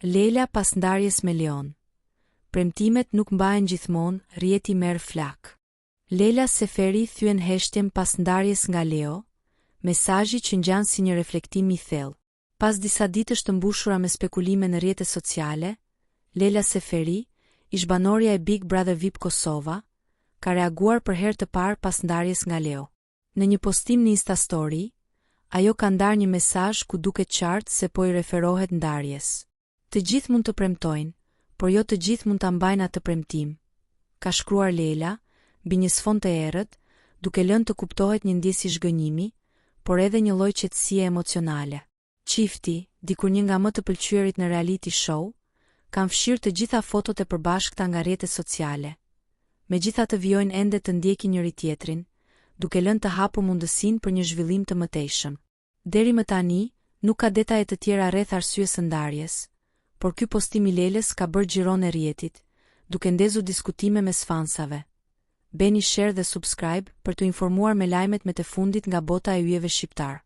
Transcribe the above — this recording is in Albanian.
Lela pas ndarjes me Leon. Premtimet nuk mbahen gjithmonë, rjeti merr flak. Lela Seferi thyen heshtjen pas ndarjes nga Leo, mesazhi që ngjan si një reflektim i thellë. Pas disa ditësh të mbushura me spekulime në rrjetet sociale, Lela Seferi, ish-banorja e Big Brother VIP Kosova, ka reaguar për herë të parë pas ndarjes nga Leo. Në një postim në Instastory, ajo ka ndarë një mesazh ku duket qartë se po i referohet ndarjes. Të gjithë mund të premtojnë, por jo të gjithë mund ta mbajnë atë premtim, ka shkruar Lela, mbi një sfond të errët, duke lënë të kuptohet një ndjesë zhgënjimi, por edhe një lloj qetësie emocionale. Çifti, dikur një nga më të pëlqyerit në reality show, kanë fshirë të gjitha fotot e përbashkëta nga rrjetet sociale. Megjithatë vijojnë ende të ndjekin njëri tjetrin, duke lënë të hapur mundësinë për një zhvillim të mëtejshëm. Deri më tani, nuk ka detaje të tjera rreth arsyes së ndarjes, por ky postim i Lelës ka bërë xhiron e rrjetit, duke ndezur diskutime mes fansave. Bëni share dhe subscribe për të informuar me lajmet më të fundit nga bota e yjeve shqiptar.